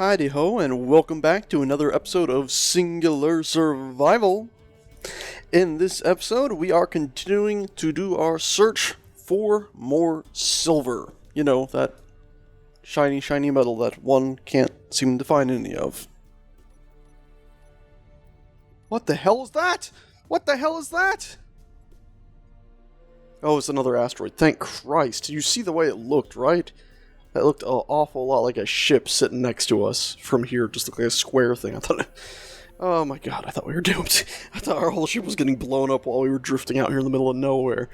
Heidi-ho, and welcome back to another episode of Singular Survival. In this episode, we are continuing to do our search for more silver. You know, that shiny, shiny metal that one can't seem to find any of. What the hell is that? What the hell is that? Oh, it's another asteroid. Thank Christ. You see the way it looked, right? That looked an awful lot like a ship sitting next to us from here. Just looked like a square thing. I thought, oh my god, I thought we were doomed. I thought our whole ship was getting blown up while we were drifting out here in the middle of nowhere.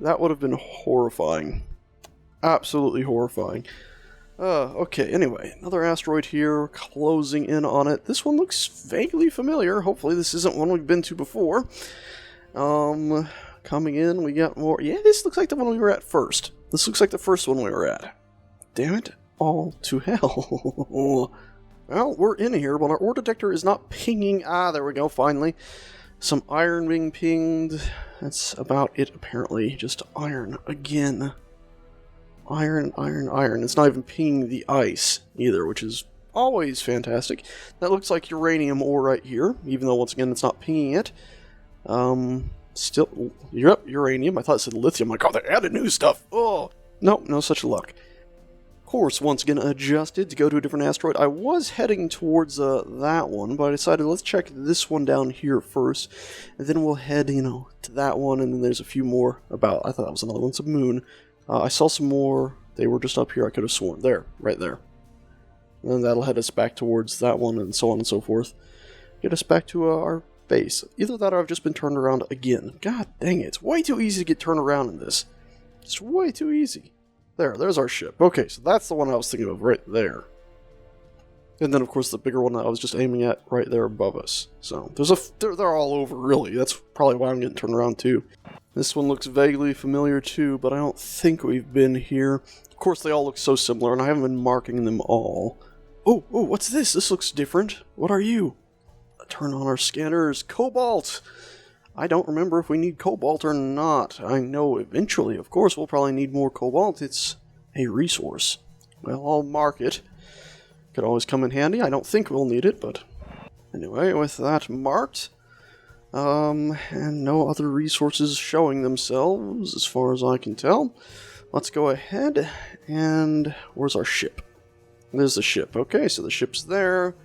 That would have been horrifying. Absolutely horrifying. Okay, anyway, another asteroid here, closing in on it. This one looks vaguely familiar. Hopefully this isn't one we've been to before. Coming in, we got more. Yeah, this looks like the one we were at first. This looks like the first one we were at. Damn it, all to hell. Well, we're in here, but our ore detector is not pinging. Ah, there we go, finally. Some iron being pinged. That's about it, apparently. Just iron again. Iron, iron, iron. It's not even pinging the ice, either, which is always fantastic. That looks like uranium ore right here, even though, once again, it's not pinging it. Still, yep, uranium. I thought it said lithium. Like, oh, they added new stuff. Oh, nope, no such luck. Course, once again adjusted to go to a different asteroid. I was heading towards that one, but I decided let's check this one down here first, and then we'll head, to that one, and then there's a few more about. I thought that was another one. It's a moon. I saw some more. They were just up here. I could have sworn. There, right there. And then that'll head us back towards that one, and so on and so forth. Get us back to our base. Either that or I've just been turned around again. God dang it. It's way too easy to get turned around in this. It's way too easy. There's our ship. Okay, so that's the one I was thinking of right there. And then, of course, the bigger one that I was just aiming at right there above us. So, they're all over, really. That's probably why I'm getting turned around, too. This one looks vaguely familiar, too, but I don't think we've been here. Of course, they all look so similar, and I haven't been marking them all. Oh, what's this? This looks different. What are you? Turn on our scanners. Cobalt! I don't remember if we need cobalt or not. I know eventually, of course, we'll probably need more cobalt. It's a resource. Well, I'll mark it. Could always come in handy. I don't think we'll need it, but anyway, with that marked, and no other resources showing themselves as far as I can tell, let's go ahead and where's our ship? There's the ship. Okay, so the ship's there.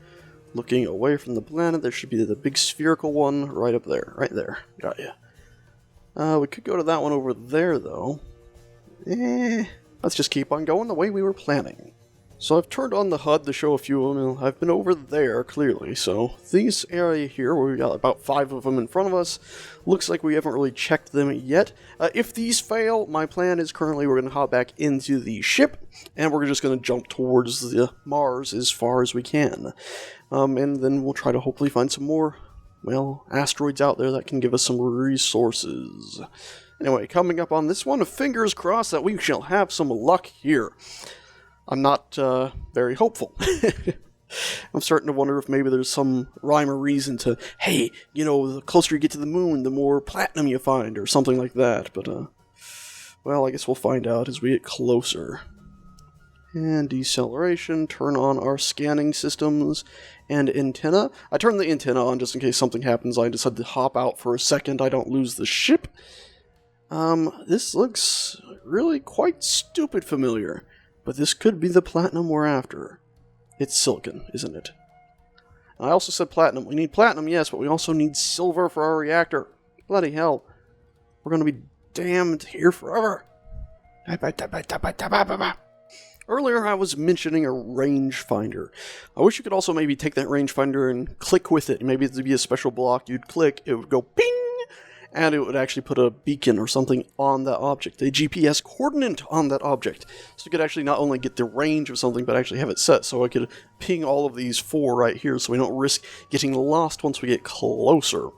Looking away from the planet, there should be the big spherical one right up there. Right there. Got ya. We could go to that one over there, though. Let's just keep on going the way we were planning. So I've turned on the HUD to show a few of them. I've been over there, clearly. So this area here, where we got about 5 of them in front of us, looks like we haven't really checked them yet. If these fail, my plan is currently we're going to hop back into the ship, and we're just going to jump towards the Mars as far as we can. And then we'll try to hopefully find some more, asteroids out there that can give us some resources. Anyway, coming up on this one, fingers crossed that we shall have some luck here. I'm not very hopeful. I'm starting to wonder if maybe there's some rhyme or reason to, hey, the closer you get to the moon, the more platinum you find, or something like that. But, I guess we'll find out as we get closer. And deceleration, turn on our scanning systems, and antenna. I turned the antenna on just in case something happens. I decided to hop out for a second. I don't lose the ship. This looks really quite stupid familiar. But this could be the platinum we're after. It's silicon, isn't it? I also said platinum. We need platinum, yes, but we also need silver for our reactor. Bloody hell. We're going to be damned here forever. Earlier I was mentioning a rangefinder. I wish you could also maybe take that rangefinder and click with it. Maybe it'd be a special block. You'd click, it would go ping! And it would actually put a beacon or something on that object, a GPS coordinate on that object. So you could actually not only get the range of something, but actually have it set so I could ping all of these 4 right here so we don't risk getting lost once we get closer.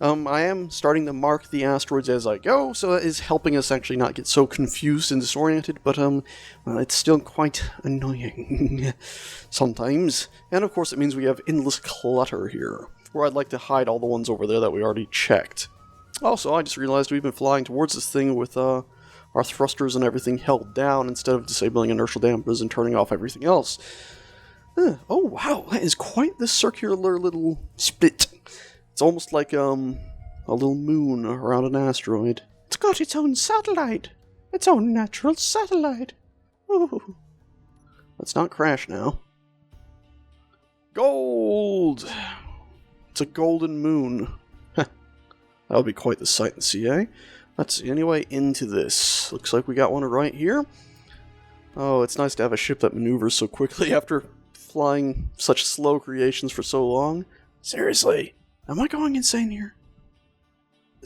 I am starting to mark the asteroids as I go, so that is helping us actually not get so confused and disoriented, but it's still quite annoying sometimes. And of course it means we have endless clutter here, where I'd like to hide all the ones over there that we already checked. Also, I just realized we've been flying towards this thing with our thrusters and everything held down instead of disabling inertial dampers and turning off everything else. Oh wow, that is quite the circular little split. It's almost like a little moon around an asteroid. It's got its own satellite. Its own natural satellite. Ooh. Let's not crash now. Gold! It's a golden moon. That would be quite the sight to see, eh? Let's see, anyway, into this. Looks like we got one right here. Oh, it's nice to have a ship that maneuvers so quickly after flying such slow creations for so long. Seriously, am I going insane here? I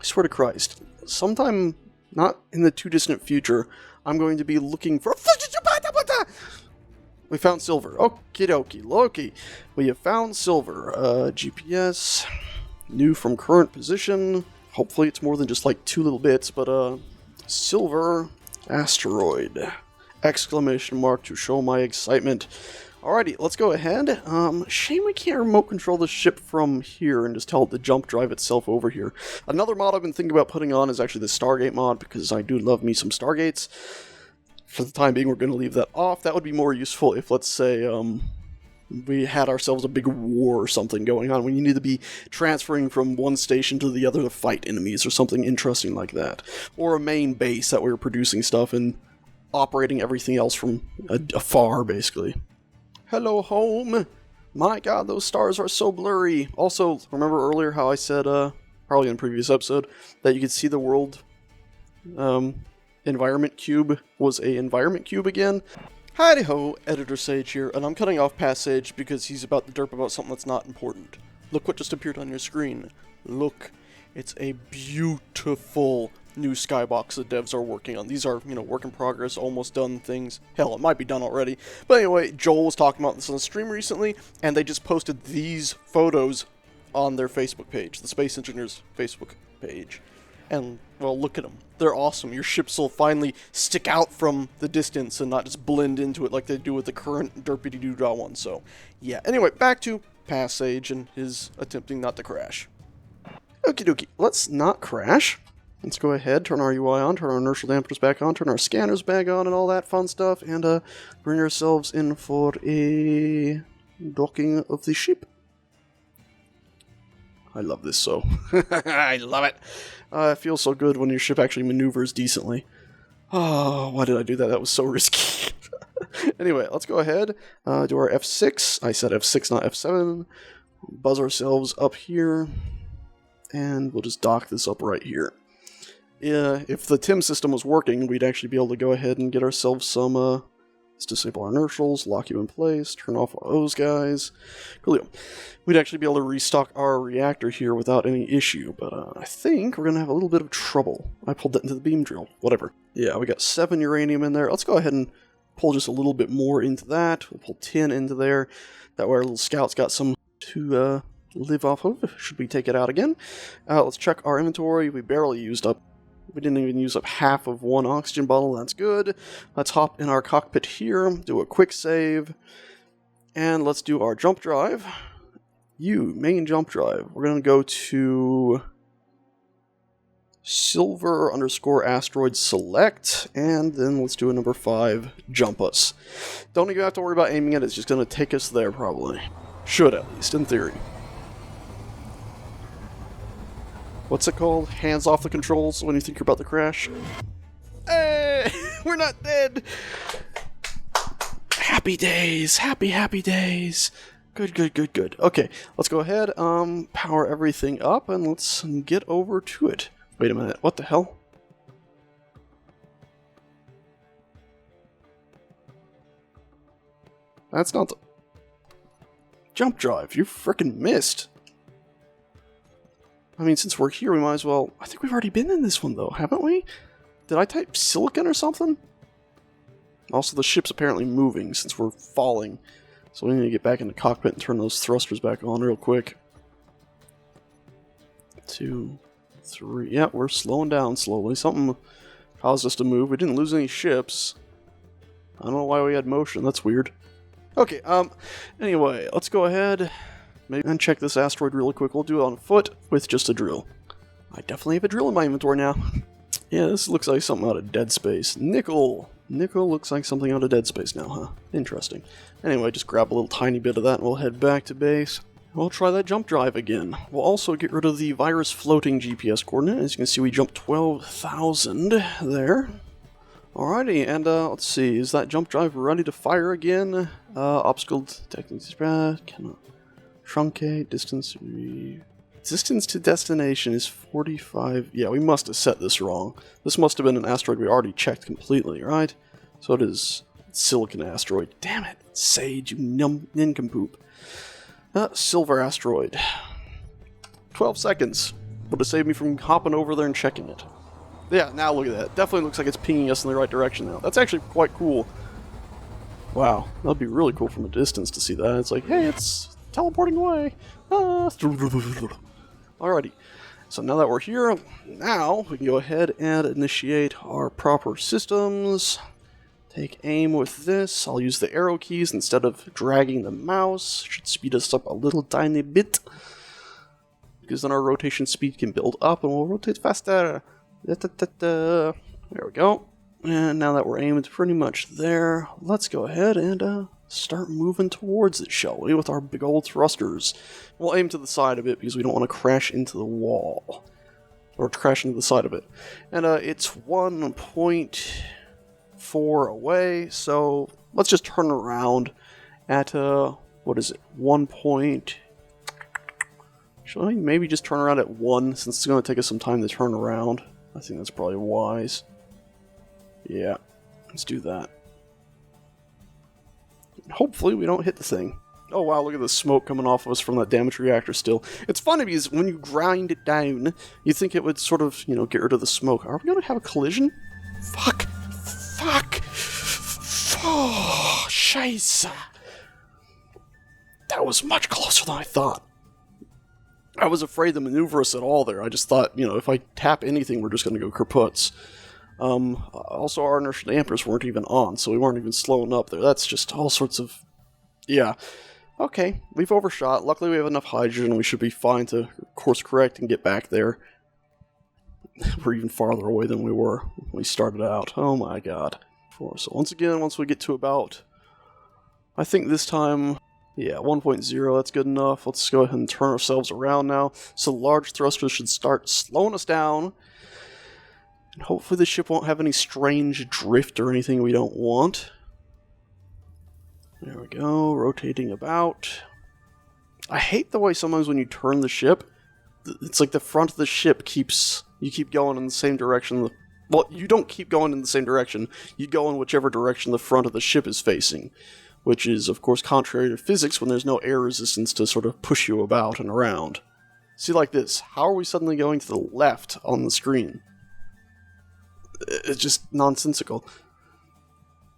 swear to Christ, sometime not in the too distant future, I'm going to be looking for... We found silver. Okie dokie, Loki. We have found silver. GPS. New from current position. Hopefully it's more than just like 2 little bits, but silver asteroid. Exclamation mark to show my excitement. Alrighty, let's go ahead. Shame we can't remote control the ship from here and just tell it to jump drive itself over here. Another mod I've been thinking about putting on is actually the Stargate mod, because I do love me some Stargates. For the time being, we're going to leave that off. That would be more useful if, let's say, we had ourselves a big war or something going on. We need to be transferring from one station to the other to fight enemies or something interesting like that. Or a main base that we were producing stuff and operating everything else from afar, basically. Hello, home! My god, those stars are so blurry. Also, remember earlier how I said, probably in a previous episode, that you could see the world, environment cube was a environment cube again? Howdy ho, Editor Sage here, and I'm cutting off past Sage because he's about to derp about something that's not important. Look what just appeared on your screen. Look, it's a beautiful new skybox the devs are working on. These are, work in progress, almost done things. Hell, it might be done already. But anyway, Joel was talking about this on the stream recently, and they just posted these photos on their Facebook page, the Space Engineers Facebook page. And, well, look at them. They're awesome. Your ships will finally stick out from the distance and not just blend into it like they do with the current derpy-doo-dah one. So, yeah. Anyway, back to Past Sage and his attempting not to crash. Okie dokie. Let's not crash. Let's go ahead, turn our UI on, turn our inertial dampers back on, turn our scanners back on, and all that fun stuff, and bring ourselves in for a docking of the ship. I love this so. I love it. It feels so good when your ship actually maneuvers decently. Oh, why did I do that? That was so risky. Anyway, let's go ahead, do our F6. I said F6, not F7. Buzz ourselves up here, and we'll just dock this up right here. If the TIM system was working, we'd actually be able to go ahead and get ourselves some, let's disable our inertials, lock you in place, turn off all those guys. Coolio. We'd actually be able to restock our reactor here without any issue, but I think we're going to have a little bit of trouble. I pulled that into the beam drill. Whatever. Yeah, we got 7 uranium in there. Let's go ahead and pull just a little bit more into that. We'll pull 10 into there. That way our little scout's got some to live off of, should we take it out again. Let's check our inventory. We barely used up. We didn't even use up half of 1 oxygen bottle. That's good. Let's hop in our cockpit here, do a quick save, and let's do our jump drive. Main jump drive. We're going to go to silver_asteroid select, and then let's do a number 5, jump us. Don't even have to worry about aiming it, it's just going to take us there probably. Should at least, in theory. What's it called? Hands off the controls when you think you're about to crash. Hey! We're not dead! Happy days! Happy, happy days! Good, good, good, good. Okay, let's go ahead, power everything up, and let's get over to it. Wait a minute, what the hell? That's not the... Jump drive, you frickin' missed! I mean, since we're here, we might as well... I think we've already been in this one, though, haven't we? Did I type silicon or something? Also, the ship's apparently moving since we're falling. So we need to get back in the cockpit and turn those thrusters back on real quick. 2, 3... Yeah, we're slowing down slowly. Something caused us to move. We didn't lose any ships. I don't know why we had motion. That's weird. Okay, anyway, let's go ahead... Maybe and check this asteroid really quick. We'll do it on foot with just a drill. I definitely have a drill in my inventory now. Yeah, this looks like something out of Dead Space. Nickel! Nickel looks like something out of Dead Space now, huh? Interesting. Anyway, just grab a little tiny bit of that and we'll head back to base. We'll try that jump drive again. We'll also get rid of the virus floating GPS coordinate. As you can see, we jumped 12,000 there. Alrighty, and let's see, is that jump drive ready to fire again? Obstacle techniques, cannot truncate, distance to destination is 45. Yeah, we must have set this wrong. This must have been an asteroid we already checked completely, right? So it is Silicon Asteroid. Damn it, Sage, you nincompoop. Silver Asteroid. 12 seconds. Would have saved me from hopping over there and checking it. Yeah, now look at that. Definitely looks like it's pinging us in the right direction now. That's actually quite cool. Wow, that'd be really cool from a distance to see that. It's like, hey, it's teleporting away. Alrighty, so now that we're here, now we can go ahead and initiate our proper systems. Take aim with this. I'll use the arrow keys instead of dragging the mouse. Should speed us up a little tiny bit, because then our rotation speed can build up and we'll rotate faster. There we go. And now that we're aimed pretty much there, let's go ahead and start moving towards it, shall we, with our big old thrusters. We'll aim to the side of it because we don't want to crash into the wall. Or crash into the side of it. And it's 1.4 away, so let's just turn around at, what is it, 1 point... Should I maybe just turn around at 1, since it's going to take us some time to turn around? I think that's probably wise. Yeah, let's do that. Hopefully we don't hit the thing. Oh wow, look at the smoke coming off of us from that damaged reactor still. It's funny because when you grind it down, you think it would sort of, get rid of the smoke. Are we going to have a collision? Fuck! Oh, scheisse! That was much closer than I thought. I was afraid to maneuver us at all there. I just thought, if I tap anything, we're just going to go kaputz. Also, our inertial dampers weren't even on, so we weren't even slowing up there. That's just all sorts of... Yeah. Okay, we've overshot. Luckily, we have enough hydrogen. We should be fine to course correct and get back there. We're even farther away than we were when we started out. Oh my god. So once again, once we get to about... I think this time... Yeah, 1.0, that's good enough. Let's go ahead and turn ourselves around now. So the large thrusters should start slowing us down. And hopefully the ship won't have any strange drift or anything we don't want. There we go, rotating about. I hate the way sometimes when you turn the ship, it's like the front of the ship you keep going in the same direction. Well, you don't keep going in the same direction. You go in whichever direction the front of the ship is facing. Which is, of course, contrary to physics when there's no air resistance to sort of push you about and around. See, like this. How are we suddenly going to the left on the screen? It's just nonsensical.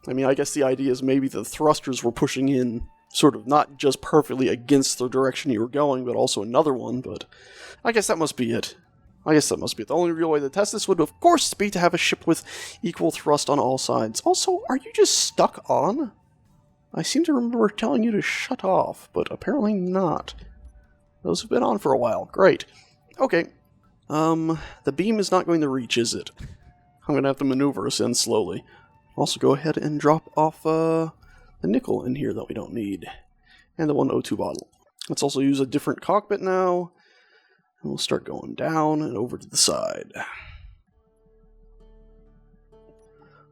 I mean, I guess the idea is maybe the thrusters were pushing in sort of not just perfectly against the direction you were going, but also another one, but I guess that must be it. The only real way to test this would, of course, be to have a ship with equal thrust on all sides. Also, are you just stuck on? I seem to remember telling you to shut off, but apparently not. Those have been on for a while. Great. Okay. The beam is not going to reach, is it? I'm going to have to maneuver us in slowly. Also, go ahead and drop off the nickel in here that we don't need. And the 1O2 bottle. Let's also use a different cockpit now. And we'll start going down and over to the side.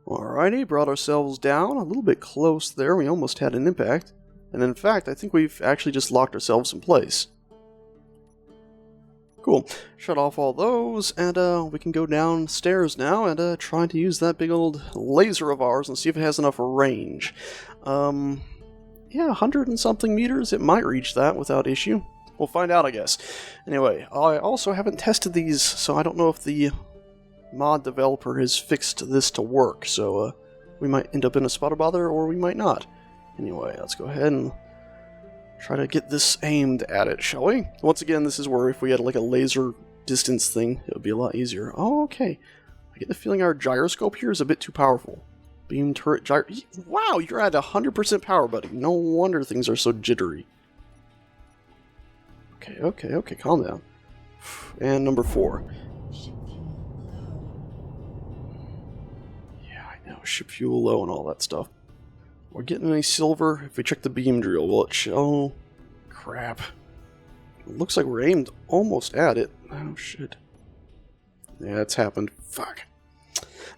Alrighty, brought ourselves down a little bit close there. We almost had an impact. And in fact, I think we've actually just locked ourselves in place. Cool. Shut off all those, and we can go downstairs now and try to use that big old laser of ours and see if it has enough range. Yeah, 100 and something meters. It might reach that without issue. We'll find out, I guess. Anyway, I also haven't tested these, so I don't know if the mod developer has fixed this to work, so we might end up in a spot of bother, or we might not. Anyway, let's go ahead and try to get this aimed at it, shall we? Once again, this is where if we had like a laser distance thing, it would be a lot easier. Oh, okay. I get the feeling our gyroscope here is a bit too powerful. Beam turret gyro... Wow, you're at 100% power, buddy. No wonder things are so jittery. Okay, calm down. And number 4. ship fuel low and all that stuff. We're getting any silver. If we check the beam drill, will it show? Crap. It looks like we're aimed almost at it. Oh, shit. Yeah, it's happened. Fuck.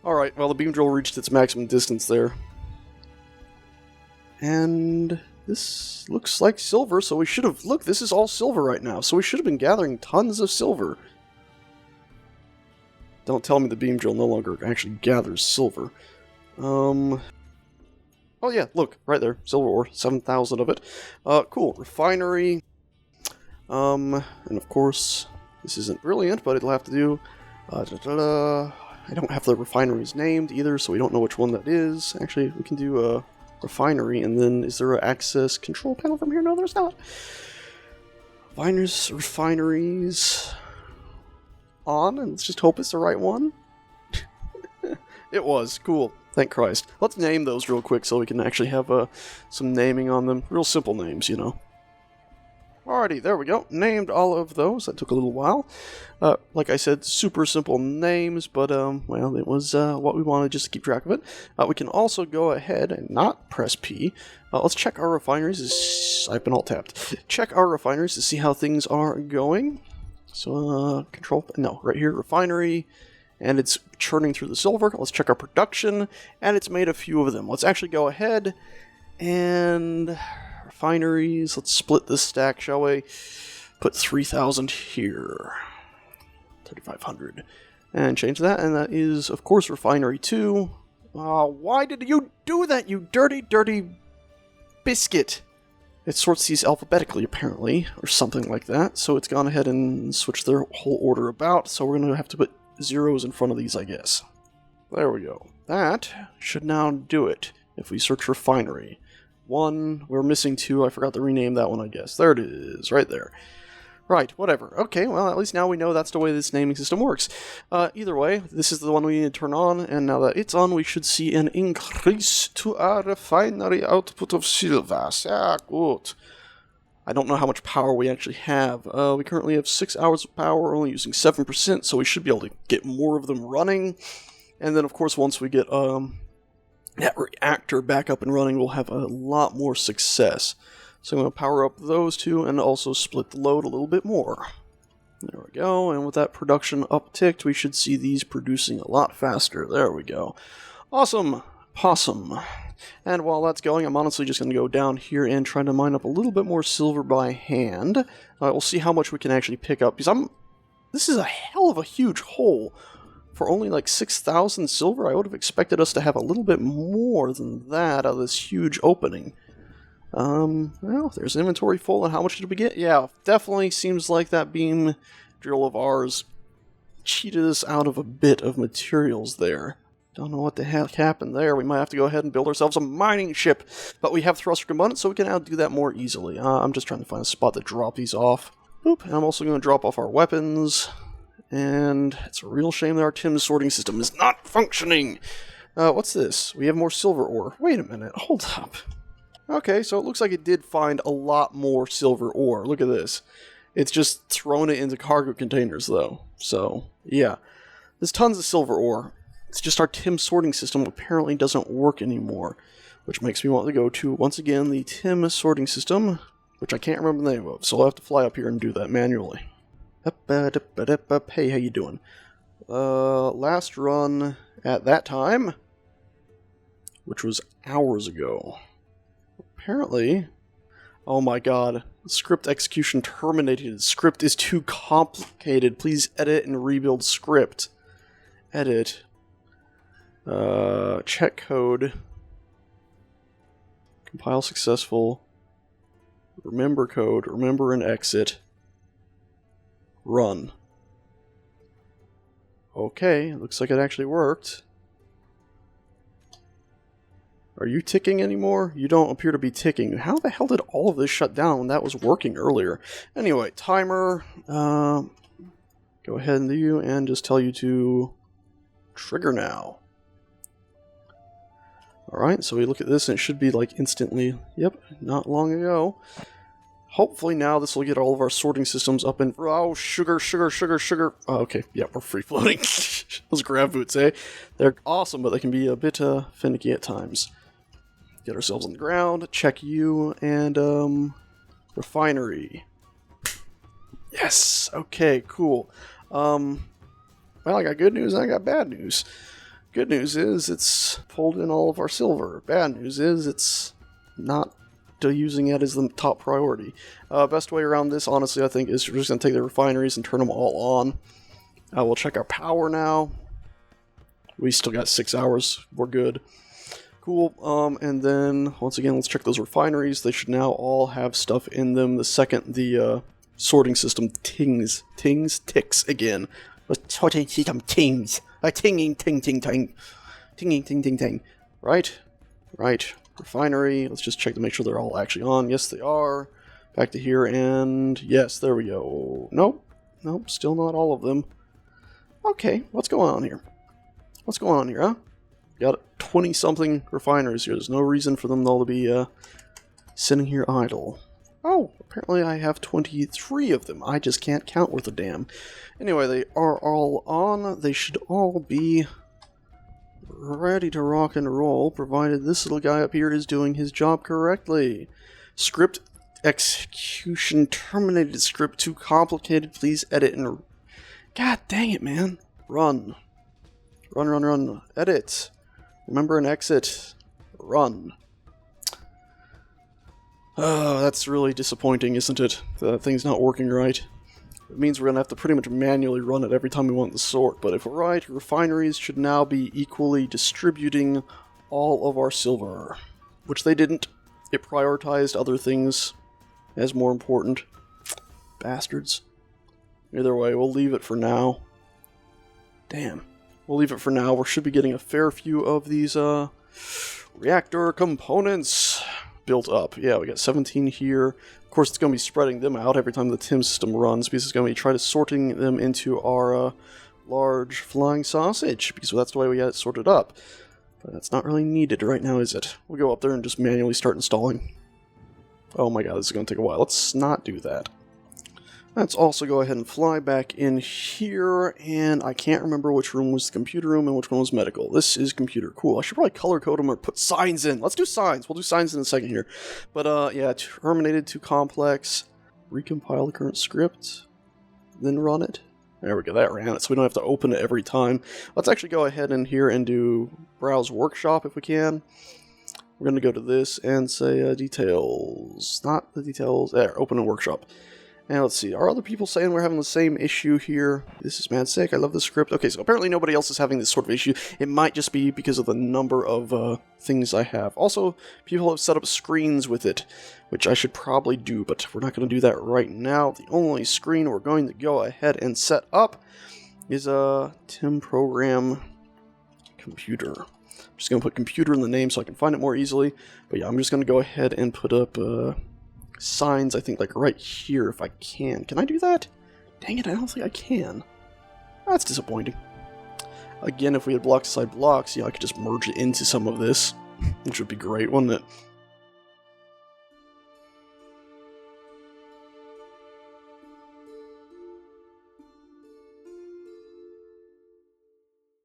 Alright, well, the beam drill reached its maximum distance there. And this looks like silver, so we should have... Look, this is all silver right now, so we should have been gathering tons of silver. Don't tell me the beam drill no longer actually gathers silver. Oh yeah, look, right there, silver ore, 7,000 of it. Cool, refinery. And of course, this isn't brilliant, but it'll have to do... I don't have the refineries named either, so we don't know which one that is. Actually, we can do a refinery, and then is there an access control panel from here? No, there's not. Refineries... on, and let's just hope it's the right one. It was. Cool. Thank Christ. Let's name those real quick so we can actually have some naming on them. Real simple names, you know. Alrighty, there we go. Named all of those. That took a little while. Like I said, super simple names, but, well, it was what we wanted just to keep track of it. We can also go ahead and not press P. Let's check our refineries. I've been alt-tapped. Check our refineries to see how things are going. So, right here, refinery, and it's churning through the silver. Let's check our production, and it's made a few of them. Let's actually go ahead and refineries. Let's split this stack, shall we? Put 3,000 here. 3,500. And change that, and that is, of course, refinery 2. Why did you do that, you dirty, dirty biscuit? It sorts these alphabetically, apparently, or something like that. So it's gone ahead and switched their whole order about. So we're going to have to put zeros in front of these, I guess. There we go. That should now do it. If we search refinery. 1, we're missing 2. I forgot to rename that one, I guess. There it is, right there. Right, whatever. Okay, well, at least now we know that's the way this naming system works. Either way, this is the one we need to turn on, and now that it's on, we should see an increase to our refinery output of silver. Yeah, good. I don't know how much power we actually have. We currently have 6 hours of power, we're only using 7%, so we should be able to get more of them running. And then, of course, once we get that reactor back up and running, we'll have a lot more success. So I'm going to power up those two and also split the load a little bit more. There we go, and with that production upticked, we should see these producing a lot faster. There we go. Awesome! Possum. And while that's going, I'm honestly just going to go down here and try to mine up a little bit more silver by hand. We'll see how much we can actually pick up, because this is a hell of a huge hole. For only like 6,000 silver, I would have expected us to have a little bit more than that out of this huge opening. Well, there's an inventory full, and how much did we get? Yeah, definitely seems like that beam drill of ours cheated us out of a bit of materials there. Don't know what the heck happened there. We might have to go ahead and build ourselves a mining ship, but we have thruster components, so we can now do that more easily. I'm just trying to find a spot to drop these off. Boop, and I'm also going to drop off our weapons, and it's a real shame that our TIM sorting system is not functioning. What's this? We have more silver ore. Wait a minute, hold up. Okay, so it looks like it did find a lot more silver ore. Look at this. It's just thrown it into cargo containers, though. So, yeah. There's tons of silver ore. It's just our TIM sorting system apparently doesn't work anymore. Which makes me want to go to, once again, the TIM sorting system, which I can't remember the name of. So I'll have to fly up here and do that manually. Hey, how you doing? Last run at that time, which was hours ago. Apparently, oh my god, script execution terminated. Script is too complicated. Please edit and rebuild script. Edit. Check code. Compile successful. Remember code. Remember and exit. Run. Okay, looks like it actually worked. Are you ticking anymore? You don't appear to be ticking. How the hell did all of this shut down when that was working earlier? Anyway, timer. Go ahead and do and just tell you to trigger now. Alright, so we look at this and it should be like instantly. Yep, not long ago. Hopefully now this will get all of our sorting systems up and... Oh, sugar. Oh, okay, yeah, we're free floating. Those grab boots, eh? They're awesome, but they can be a bit finicky at times. Get ourselves on the ground, check you, and refinery. Yes! Okay, cool. Well, I got good news and I got bad news. Good news is it's pulled in all of our silver. Bad news is it's not using it as the top priority. Best way around this, honestly, I think, is we're just going to take the refineries and turn them all on. We'll check our power now. We still got 6 hours. We're good. Cool. And then, once again, let's check those refineries. They should now all have stuff in them the second the sorting system ticks again. The sorting system tings. Tinging, ting, ting, ting. Tinging, ting, ting, ting. Right? Right. Refinery. Let's just check to make sure they're all actually on. Yes, they are. Back to here, and yes, there we go. Nope. Nope, still not all of them. Okay, what's going on here? What's going on here, huh? Got 20-something refineries here. There's no reason for them all to be sitting here idle. Oh, apparently I have 23 of them. I just can't count worth a damn. Anyway, they are all on. They should all be ready to rock and roll, provided this little guy up here is doing his job correctly. Script execution terminated. Script too complicated. Please edit and... God dang it, man. Run. Run, run, run. Edit. Remember and exit. Run. Oh, that's really disappointing, isn't it? The thing's not working right. It means we're going to have to pretty much manually run it every time we want the sort. But if we're right, refineries should now be equally distributing all of our silver. Which they didn't. It prioritized other things as more important. Bastards. Either way, we'll leave it for now. Damn. We'll leave it for now. We should be getting a fair few of these reactor components built up. Yeah, we got 17 here. Of course, it's going to be spreading them out every time the TIM system runs, because it's going to be trying to sorting them into our large flying sausage, because that's the way we got it sorted up. But that's not really needed right now, is it? We'll go up there and just manually start installing. Oh my god, this is going to take a while. Let's not do that. Let's also go ahead and fly back in here, and I can't remember which room was the computer room and which one was medical. This is computer. Cool. I should probably color code them or put signs in. Let's do signs. We'll do signs in a second here. But, yeah, terminated to complex. Recompile the current script. Then run it. There we go. That ran it, so we don't have to open it every time. Let's actually go ahead in here and do browse workshop if we can. We're going to go to this and say details. Not the details. There, open a workshop. And let's see, are other people saying we're having the same issue here? This is mad sick, I love the script. Okay, so apparently nobody else is having this sort of issue. It might just be because of the number of things I have. Also, people have set up screens with it, which I should probably do, but we're not going to do that right now. The only screen we're going to go ahead and set up is a TIM program computer. I'm just going to put computer in the name so I can find it more easily. But yeah, I'm just going to go ahead and put up... signs, I think, like right here if I can. Can I do that? Dang it, I don't think I can. That's disappointing. Again, if we had blocks beside blocks, I could just merge it into some of this, which would be great, wouldn't it?